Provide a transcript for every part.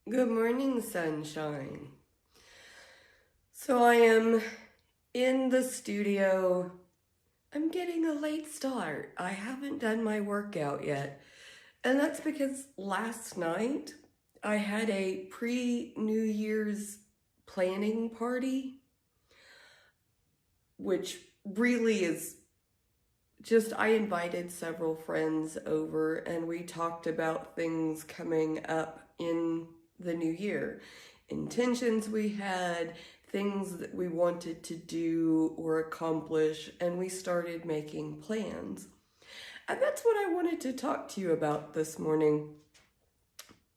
Good morning, sunshine. So I am in the studio. I'm getting a late start. I haven't done my workout yet. And that's because last night I had a pre-New Year's planning party, which really is just I invited several friends over and we talked about things coming up in the new year, intentions we had, things that we wanted to do or accomplish, and we started making plans. And that's what I wanted to talk to you about this morning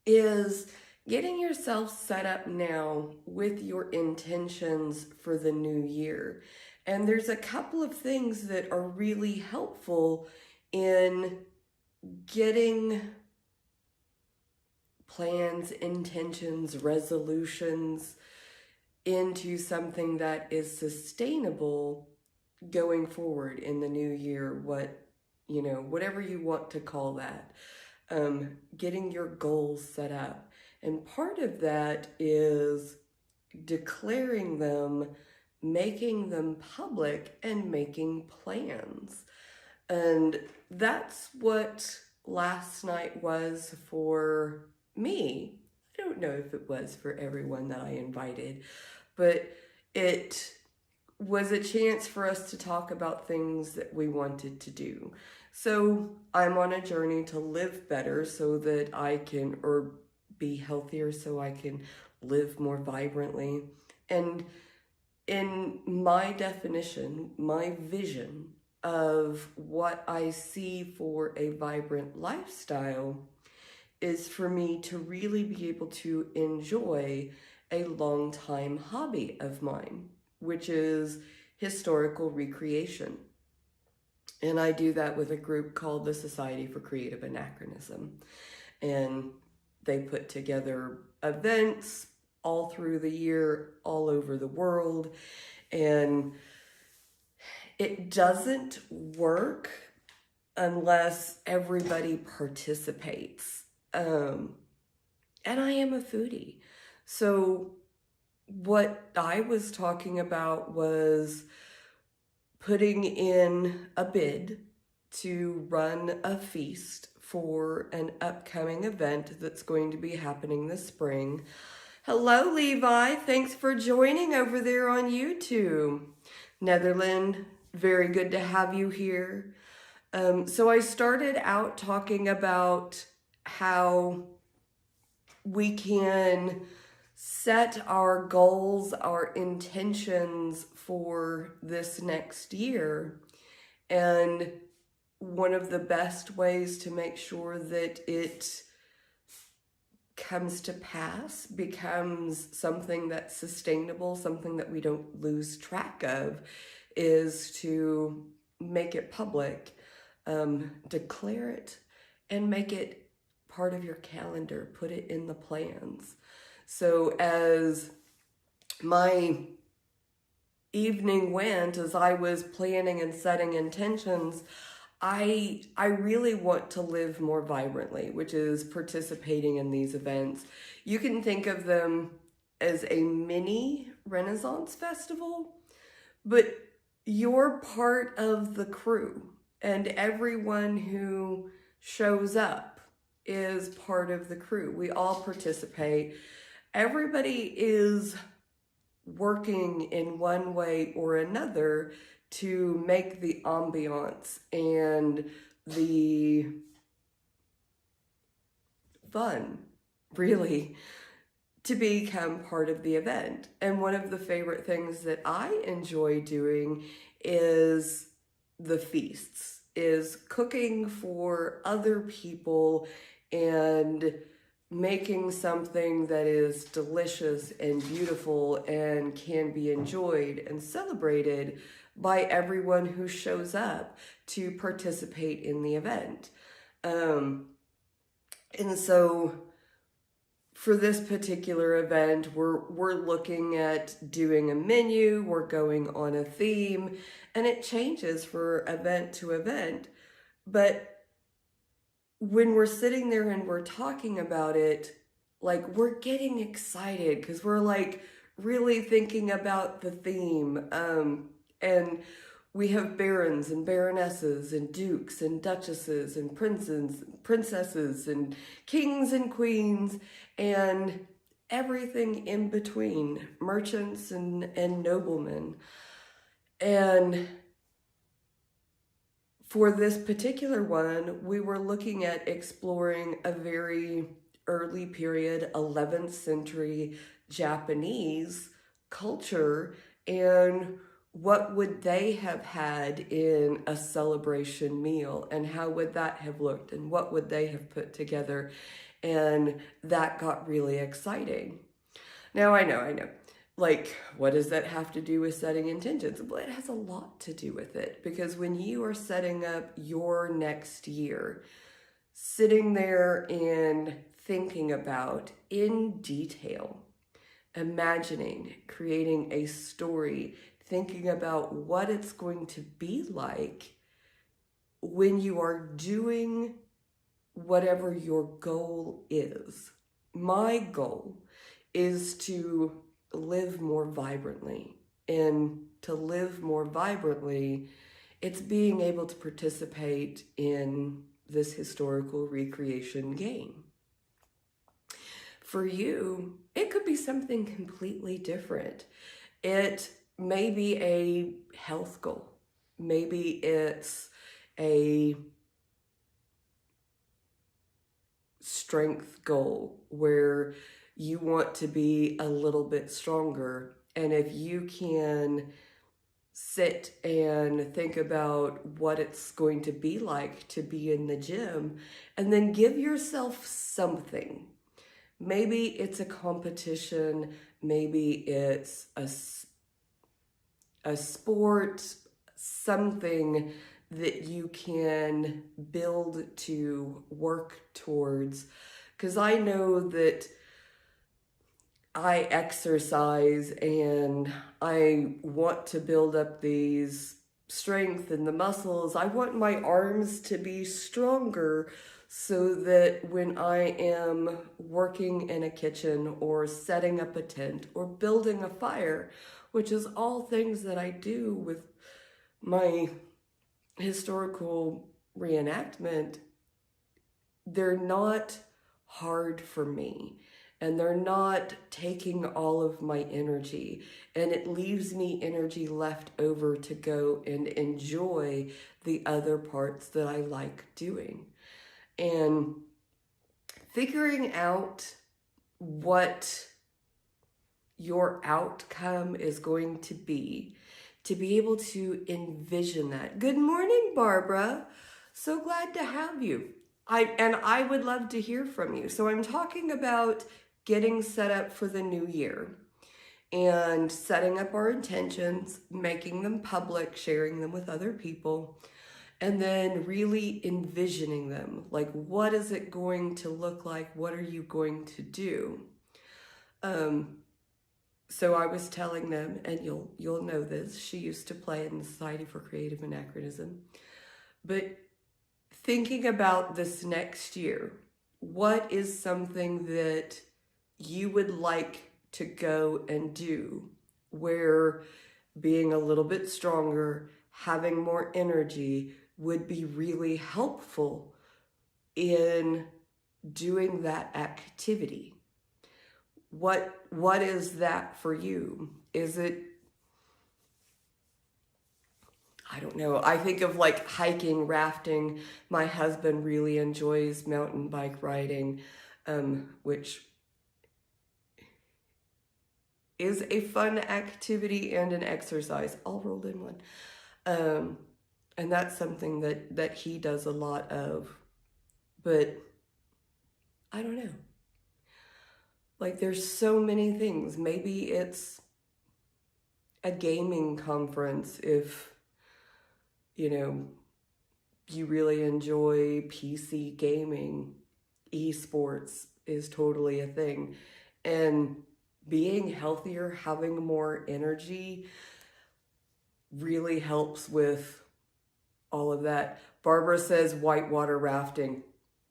is getting yourself set up now with your intentions for the new year. And there's a couple of things that are really helpful in getting plans, intentions, resolutions into something that is sustainable going forward in the new year. Whatever you want to call that. Getting your goals set up. And part of that is declaring them, making them public, and making plans. And that's what last night was for me. I don't know if it was for everyone that I invited, but it was a chance for us to talk about things that we wanted to do. So I'm on a journey to live better so that I can, or be healthier so I can live more vibrantly. And in my definition, my vision of what I see for a vibrant lifestyle is for me to really be able to enjoy a long time hobby of mine, which is historical recreation. And I do that with a group called the Society for Creative Anachronism. And they put together events all through the year, all over the world. And it doesn't work unless everybody participates. And I am a foodie. So what I was talking about was putting in a bid to run a feast for an upcoming event that's going to be happening this spring. Hello, Levi. Thanks for joining over there on YouTube. Netherland, very good to have you here. So I started out talking about how we can set our goals, our intentions for this next year. And one of the best ways to make sure that it comes to pass, becomes something that's sustainable, something that we don't lose track of, is to make it public, declare it, and make it part of your calendar, put it in the plans. So as my evening went, as I was planning and setting intentions, I really want to live more vibrantly, which is participating in these events. You can think of them as a mini Renaissance festival, but you're part of the crew, and everyone who shows up is part of the crew. We all participate. Everybody is working in one way or another to make the ambiance and the fun, really, to become part of the event. And one of the favorite things that I enjoy doing is the feasts, is cooking for other people and making something that is delicious and beautiful and can be enjoyed and celebrated by everyone who shows up to participate in the event. And so for this particular event, we're looking at doing a menu, we're going on a theme, and it changes for event to event. But when we're sitting there and we're talking about it, like we're getting excited because we're like really thinking about the theme. And we have barons and baronesses and dukes and duchesses and princesses and kings and queens and everything in between, merchants and noblemen. And for this particular one, we were looking at exploring a very early period, 11th century Japanese culture, and what would they have had in a celebration meal, and how would that have looked, and what would they have put together. And that got really exciting. Now, I know. Like, what does that have to do with setting intentions? Well, it has a lot to do with it, because when you are setting up your next year, sitting there and thinking about in detail, imagining, creating a story, thinking about what it's going to be like when you are doing whatever your goal is. My goal is to live more vibrantly. And to live more vibrantly, it's being able to participate in this historical recreation game. For you, it could be something completely different. It may be a health goal. Maybe it's a strength goal where you want to be a little bit stronger. And if you can sit and think about what it's going to be like to be in the gym, and then give yourself something. Maybe it's a competition, maybe it's a sport, something that you can build to work towards. Because I know that I exercise and I want to build up these strength in the muscles. I want my arms to be stronger so that when I am working in a kitchen or setting up a tent or building a fire, which is all things that I do with my historical reenactment, they're not hard for me. And they're not taking all of my energy. And it leaves me energy left over to go and enjoy the other parts that I like doing. And figuring out what your outcome is going to be able to envision that. Good morning, Barbara. So glad to have you. I would love to hear from you. So I'm talking about getting set up for the new year and setting up our intentions, making them public, sharing them with other people, and then really envisioning them. Like, what is it going to look like? What are you going to do? So I was telling them, and you'll know this, she used to play in the Society for Creative Anachronism, but thinking about this next year, what is something that you would like to go and do where being a little bit stronger, having more energy would be really helpful in doing that activity? What is that for you? Is it, I don't know. I think of like hiking, rafting. My husband really enjoys mountain bike riding, which is a fun activity and an exercise all rolled in one. And that's something that he does a lot of. But I don't know. Like, there's so many things. Maybe it's a gaming conference if, you really enjoy PC gaming. Esports is totally a thing. And being healthier, having more energy really helps with all of that. Barbara says whitewater rafting.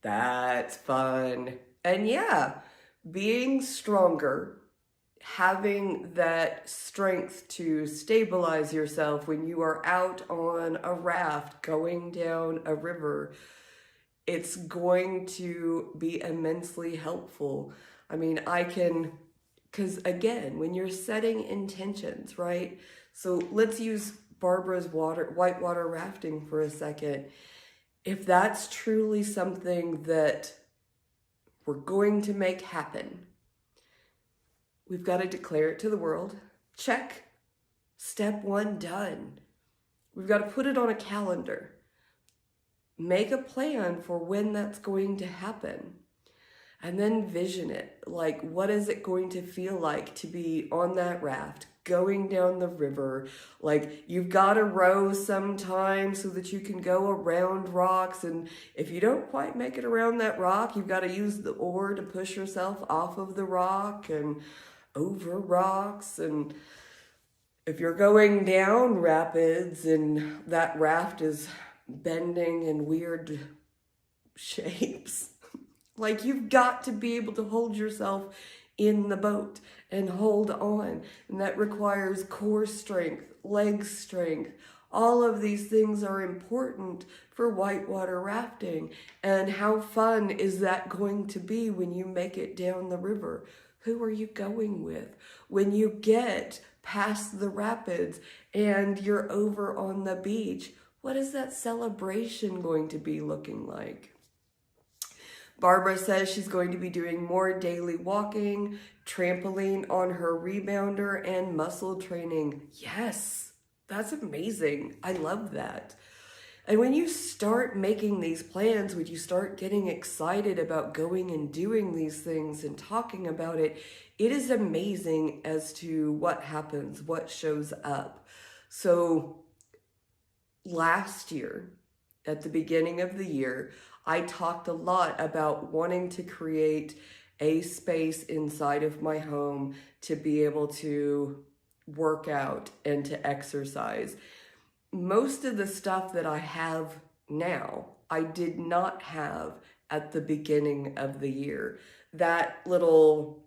That's fun. And yeah, being stronger, having that strength to stabilize yourself when you are out on a raft going down a river, it's going to be immensely helpful. I mean, because again, when you're setting intentions, right? So let's use Barbara's whitewater rafting for a second. If that's truly something that we're going to make happen, we've got to declare it to the world. Check. Step 1 done. We've got to put it on a calendar. Make a plan for when that's going to happen. And then vision it. Like, what is it going to feel like to be on that raft, going down the river? Like, you've got to row sometimes so that you can go around rocks. And if you don't quite make it around that rock, you've got to use the oar to push yourself off of the rock and over rocks. And if you're going down rapids and that raft is bending in weird shapes, like, you've got to be able to hold yourself in the boat and hold on. And that requires core strength, leg strength. All of these things are important for whitewater rafting. And how fun is that going to be when you make it down the river? Who are you going with? When you get past the rapids and you're over on the beach, what is that celebration going to be looking like? Barbara says she's going to be doing more daily walking, trampoline on her rebounder, and muscle training. Yes, that's amazing. I love that. And when you start making these plans, when you start getting excited about going and doing these things and talking about it, it is amazing as to what happens, what shows up. So last year, at the beginning of the year, I talked a lot about wanting to create a space inside of my home to be able to work out and to exercise. Most of the stuff that I have now, I did not have at the beginning of the year. That little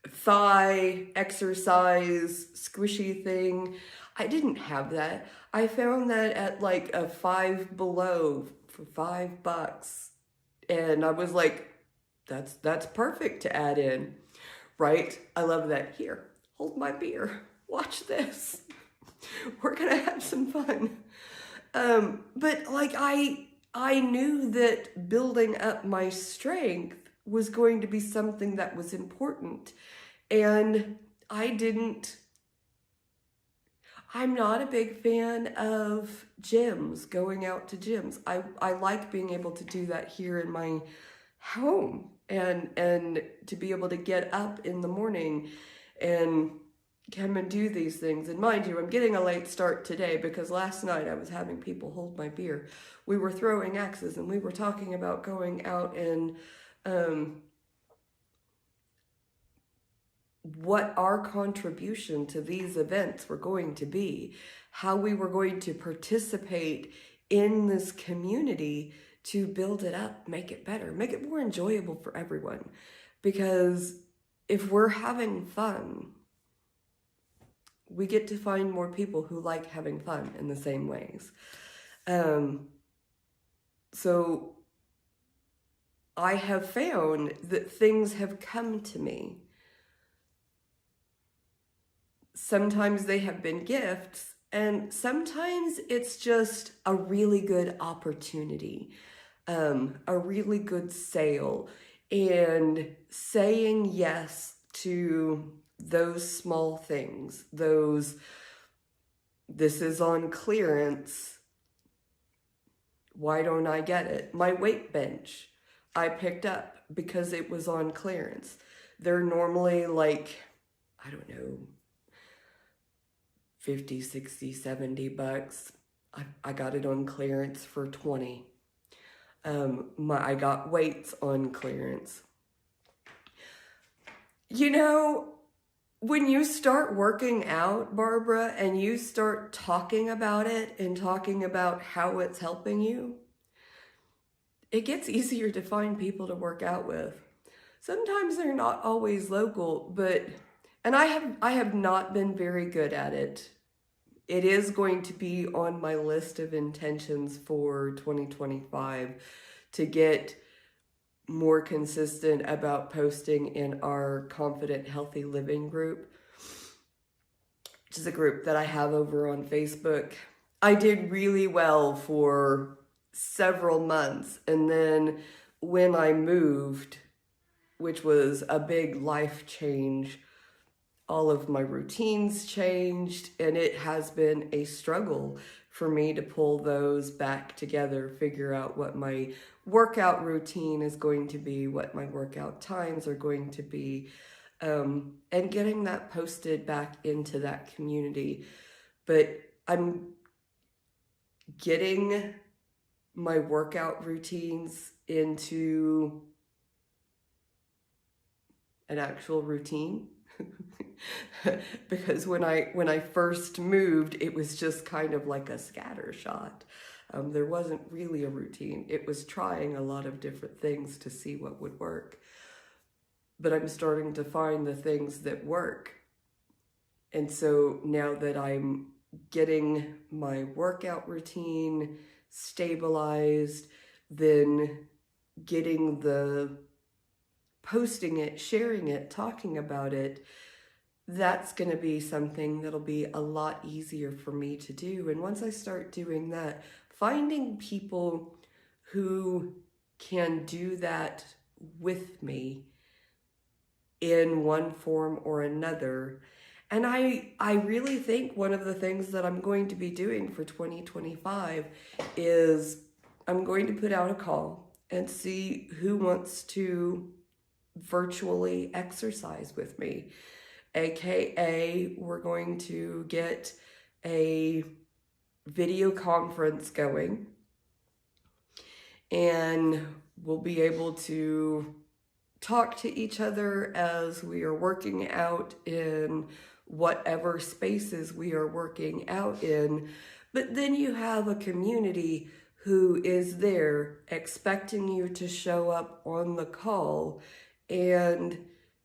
thigh exercise squishy thing, I didn't have that. I found that at like a Five Below for $5. And I was like, that's perfect to add in, right? I love that. Here, hold my beer. Watch this. We're gonna have some fun. But like I knew that building up my strength was going to be something that was important. And I'm not a big fan of gyms, going out to gyms. I like being able to do that here in my home and to be able to get up in the morning and come and do these things. And mind you, I'm getting a late start today because last night I was having people hold my beer. We were throwing axes and we were talking about going out and what our contribution to these events were going to be, how we were going to participate in this community to build it up, make it better, make it more enjoyable for everyone. Because if we're having fun, we get to find more people who like having fun in the same ways. So I have found that things have come to me. Sometimes they have been gifts, and sometimes it's just a really good opportunity, a really good sale, and saying yes to those small things, this is on clearance, why don't I get it? My weight bench, I picked up because it was on clearance. They're normally like, I don't know, 50, 60, 70 bucks. I got it on clearance for 20. I got weights on clearance. You know, when you start working out, Barbara, and you start talking about it and talking about how it's helping you, it gets easier to find people to work out with. sometimes they're not always local, and I have not been very good at it. It is going to be on my list of intentions for 2025 to get more consistent about posting in our Confident Healthy Living group, which is a group that I have over on Facebook. I did really well for several months, and then when I moved, which was a big life change, all of my routines changed, and it has been a struggle for me to pull those back together, figure out what my workout routine is going to be, what my workout times are going to be, and getting that posted back into that community. But I'm getting my workout routines into an actual routine. Because when I first moved, it was just kind of like a scatter shot. There wasn't really a routine. It was trying a lot of different things to see what would work. But I'm starting to find the things that work. And so now that I'm getting my workout routine stabilized, then getting the posting it, sharing it, talking about it, that's going to be something that'll be a lot easier for me to do. And once I start doing that, finding people who can do that with me in one form or another. And I really think one of the things that I'm going to be doing for 2025 is I'm going to put out a call and see who wants to virtually exercise with me. AKA, we're going to get a video conference going, and we'll be able to talk to each other as we are working out in whatever spaces we are working out in. But then you have a community who is there expecting you to show up on the call and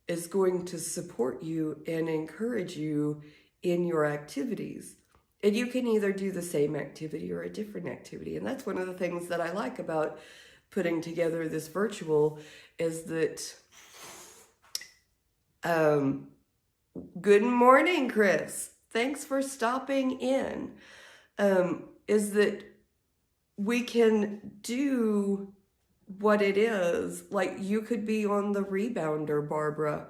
is going to support you and encourage you in your activities. And you can either do the same activity or a different activity. And that's one of the things that I like about putting together this virtual is that, good morning, Chris. Thanks for stopping in. Is that we can do what it is. Like, you could be on the rebounder, Barbara.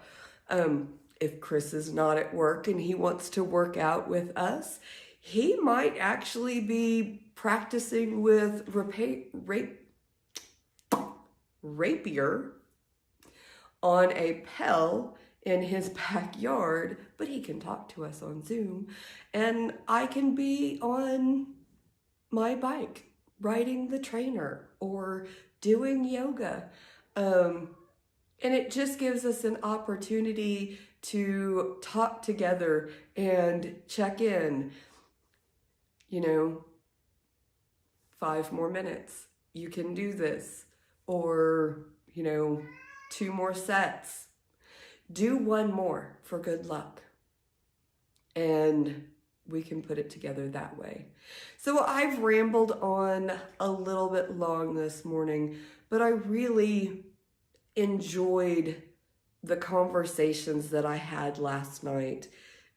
If Chris is not at work and he wants to work out with us, he might actually be practicing with rapier on a Pell in his backyard, but he can talk to us on Zoom, and I can be on my bike riding the trainer or doing yoga. And it just gives us an opportunity to talk together and check in. 5 more minutes. You can do this. Or, 2 more sets. Do 1 more for good luck. And we can put it together that way. So I've rambled on a little bit long this morning, but I really enjoyed the conversations that I had last night,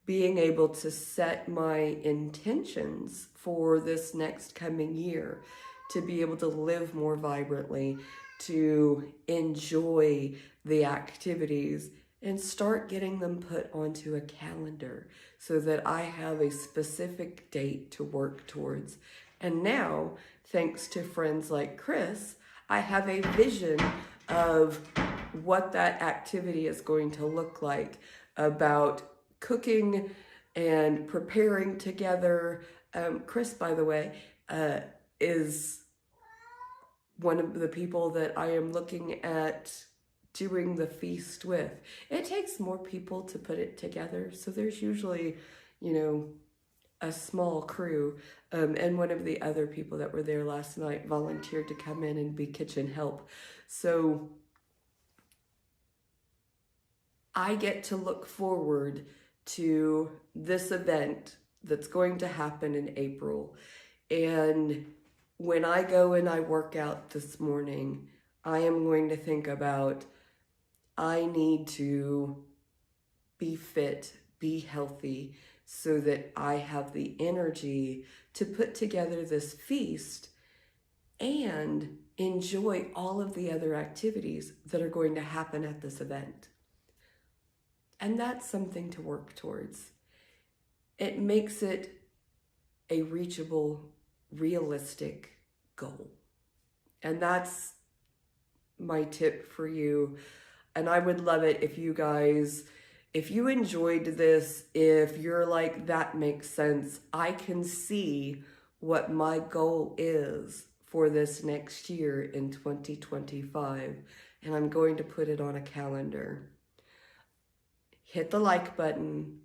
being able to set my intentions for this next coming year, to be able to live more vibrantly, to enjoy the activities, and start getting them put onto a calendar so that I have a specific date to work towards. And now, thanks to friends like Chris, I have a vision of what that activity is going to look like, about cooking and preparing together. Chris, by the way, is one of the people that I am looking at doing the feast with. It takes more people to put it together, so there's usually, a small crew. And one of the other people that were there last night volunteered to come in and be kitchen help. So I get to look forward to this event that's going to happen in April. And when I go and I work out this morning, I am going to think about, I need to be fit, be healthy, so that I have the energy to put together this feast and enjoy all of the other activities that are going to happen at this event. And that's something to work towards. It makes it a reachable, realistic goal. And that's my tip for you. And I would love it if you guys, if you enjoyed this, if you're like, that makes sense, I can see what my goal is for this next year in 2025, and I'm going to put it on a calendar. Hit the like button,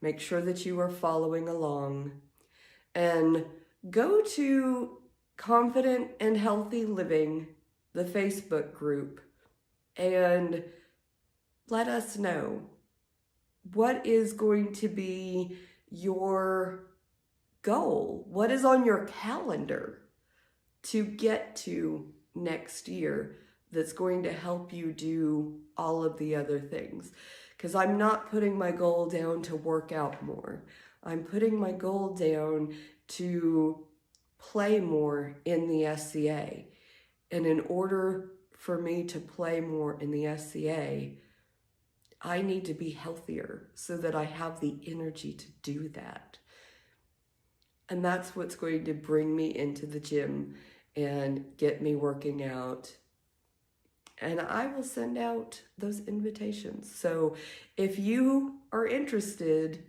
make sure that you are following along, and go to Confident and Healthy Living, the Facebook group, and let us know what is going to be your goal. What is on your calendar to get to next year that's going to help you do all of the other things? Because I'm not putting my goal down to work out more. I'm putting my goal down to play more in the SCA. And in order for me to play more in the SCA, I need to be healthier so that I have the energy to do that. And that's what's going to bring me into the gym and get me working out. And I will send out those invitations. So if you are interested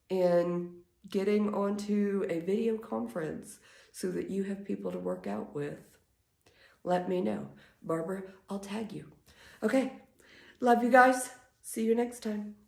in getting onto a video conference so that you have people to work out with, let me know. Barbara, I'll tag you. Okay, love you guys. See you next time.